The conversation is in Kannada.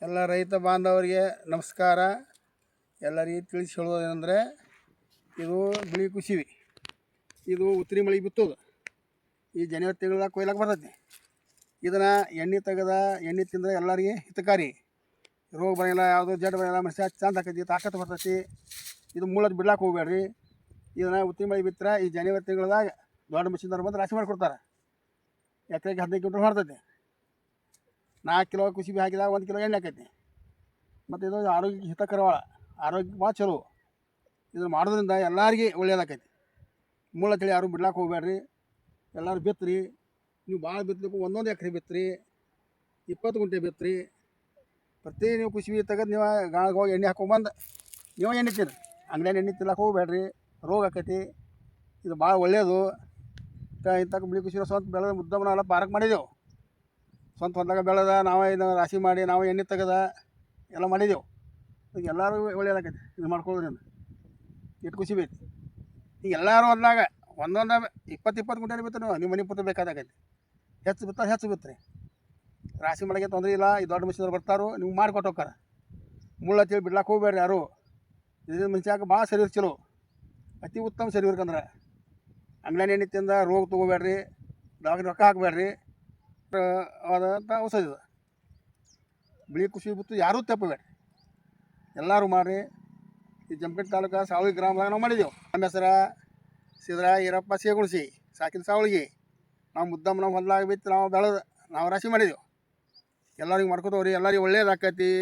ಎಲ್ಲ ರೈತ ಬಾಂಧವರಿಗೆ ನಮಸ್ಕಾರ. ಎಲ್ಲರಿಗೆ ತಿಳಿಸಿ ಹೇಳೋದೇನೆಂದರೆ, ಇದು ಬಿಳಿ ಕುಸಿವಿ, ಇದು ಉತ್ತರಿ ಮಳೆ ಬಿತ್ತೋದು. ಈ ಜನವರಿ ತಿಂಗಳಾಗ ಕೊಯ್ಲಾಕ ಬರ್ತೈತಿ. ಇದನ್ನು ಎಣ್ಣೆ ತೆಗೆದ ಎಣ್ಣೆ ತಿಂದರೆ ಎಲ್ಲರಿಗೆ ಹಿತಕಾರಿ. ರೋಗ ಬರೋಂಗಿಲ್ಲ, ಯಾವುದೋ ಜಡ್ ಬರೋಂಗಿಲ್ಲ, ಮನುಷ್ಯ ಚಂದ ಆಕೈತಿ, ತಾಕತ್ತು ಬರ್ತೈತಿ. ಇದು ಮುಳ್ಳದ್ದು ಬಿಡ್ಲಾಕೆ ಹೋಗ್ಬೇಡ್ರಿ. ಇದನ್ನು ಉತ್ತರಿ ಮಳೆ ಬಿತ್ತರೆ ಈ ಜನವರಿ ತಿಂಗಳದಾಗ ದೊಡ್ಡ ಮಿಷಿನ್ದವ್ರು ಬಂದು ರಾಶಿ ಮಾಡಿಕೊಡ್ತಾರೆ. ಎಕರೆಗೆ 15 ಕ್ವಿಂಟಲ್ ಮಾಡ್ತೈತಿ. 4 ಕಿಲೋ ಕುಸಿಬಿ ಹಾಕಿದಾಗ 1 ಕಿಲೋ ಎಣ್ಣೆ ಆಕೈತಿ. ಮತ್ತು ಇದು ಆರೋಗ್ಯಕ್ಕೆ ಹಿತಕರವಾಳ, ಆರೋಗ್ಯಕ್ಕೆ ಭಾಳ ಚಲೋ. ಇದನ್ನು ಮಾಡೋದ್ರಿಂದ ಎಲ್ಲರಿಗೆ ಒಳ್ಳೆಯದಾಕೈತಿ. ಮುಳ್ಳು ತಳಿ ಯಾರು ಬಿಡ್ಲಾಕೆ ಹೋಗ್ಬೇಡ್ರಿ. ಎಲ್ಲರೂ ಬಿತ್ತರಿ. ನೀವು ಭಾಳ ಬಿತ್ತಲಿಕ್ಕೆ 1 ಎಕರೆ ಬಿತ್ತರಿ, 20 ಗುಂಟೆ ಬಿತ್ತರಿ. ಪ್ರತಿ ನೀವು ಕುಸಿಬಿ ತೆಗೆದು ನೀವು ಗಾಳಿಗೆ ಹೋಗಿ ಎಣ್ಣೆ ಹಾಕೊಂಬಂದು ನೀವು ಎಣ್ಣೆ ತಿನ್ನಿರಿ. ಅಂಗಡಿಯಲ್ಲಿ ಎಣ್ಣೆ ತಿನ್ನಕ್ಕೆ ಹೋಗ್ಬೇಡ್ರಿ, ರೋಗ ಆಕೈತಿ. ಇದು ಭಾಳ ಒಳ್ಳೆಯದು. ಇಂತಕ್ಕೆ ಬಿಳಿ ಕುಸಿಬಿ ಸ್ವಂತ ಬೆಳೆದ ಮುದ್ದಮ್ಮ ನಾವೆಲ್ಲ ಪಾರಕ್ ಮಾಡಿದೆವು. ಸ್ವಂತ ಹೊಲದಾಗ ಬೆಳೆದ ನಾವೇ ಇದು ರಾಶಿ ಮಾಡಿ ನಾವು ಎಣ್ಣೆ ತೆಗೆದ ಎಲ್ಲ ಮಾಡಿದೆವು. ಈಗ ಎಲ್ಲರೂ ಒಳ್ಳೆಯದಾಕೈತಿ ಇದು ಮಾಡ್ಕೊಳ್ಳೋದ್ರಿಂದ. ಇಟ್ಟು ಕುಸಿಬಿ ಐತಿ. ಈಗ ಎಲ್ಲರೂ ಹೊಲ್ದಾಗ ಒಂದೊಂದು 20 ಗುಂಟೆ ಬಿತ್ತರಿ. ನೀವು ಮನೆ ಪುತ್ತ ಬೇಕಾದಾಕೈತಿ. ಹೆಚ್ಚು ಬಿತ್ತಾರೆ, ಹೆಚ್ಚು ಬಿತ್ತರಿ. ರಾಶಿ ಮಾಡೋಕ್ಕೆ ತೊಂದರೆ ಇಲ್ಲ. ಈ ದೊಡ್ಡ ಮಿಷಿನವ್ರು ಬರ್ತಾರೋ ನೀವು ಮಾಡಿಕೊಟ್ಟು ಹೋಗ್ತಾರೆ. ಮುಳ್ಳು ಹಚ್ಚಿ ಬಿಡ್ಲಾಕೆ ಹೋಗ್ಬೇಡ್ರಿ ಯಾರು. ಇದರಿಂದ ಮನುಷ್ಯಾಗ ಭಾಳ ಶರೀರ ಚಲೋ, ಅತಿ ಉತ್ತಮ ಶರೀರಕ್ಕಂದ್ರೆ. ಅಂಗಡಿ ಎಣ್ಣೆ ತಿಂದ ರೋಗ ತೊಗೋಬೇಡ್ರಿ, ದವಾಖಾನೆ ರೊಕ್ಕ ಹಾಕಬೇಡ್ರಿ. ಆದಂಥ ಔಷಧ ಇದು. ಬಿಳಿ ಕುಸಿಬಿ ಬಿತ್ತು ಯಾರೂ ತಪ್ಪಬೇಡ್ರಿ, ಎಲ್ಲರೂ ಮಾಡಿರಿ. ಈ ಜಮಖಂಡಿ ತಾಲೂಕು ಸಾವಳಿ ಗ್ರಾಮದಾಗ ನಾವು ಮಾಡಿದೆವು. ನಮ್ಮ ಹೆಸರು ಸಿದ್ರ ಈರಪ್ಪ ಸೇಗುಣಿಸಿ, ಸಾಕಿನ ಸಾವಳಿಗೆ. ನಾವು ಮುದ್ದಮ್ಮ ನಮ್ಮ ಹೊಲ್ದಾಗ ಬಿತ್ತು ನಾವು ಬೆಳೆದು ನಾವು ರಾಶಿ ಮಾಡಿದೆವು. ಎಲ್ಲರಿಗೆ ಮಾಡ್ಕೊತವ್ರಿ. ಎಲ್ಲರಿಗೆ ಒಳ್ಳೇದಾಕೈತಿ.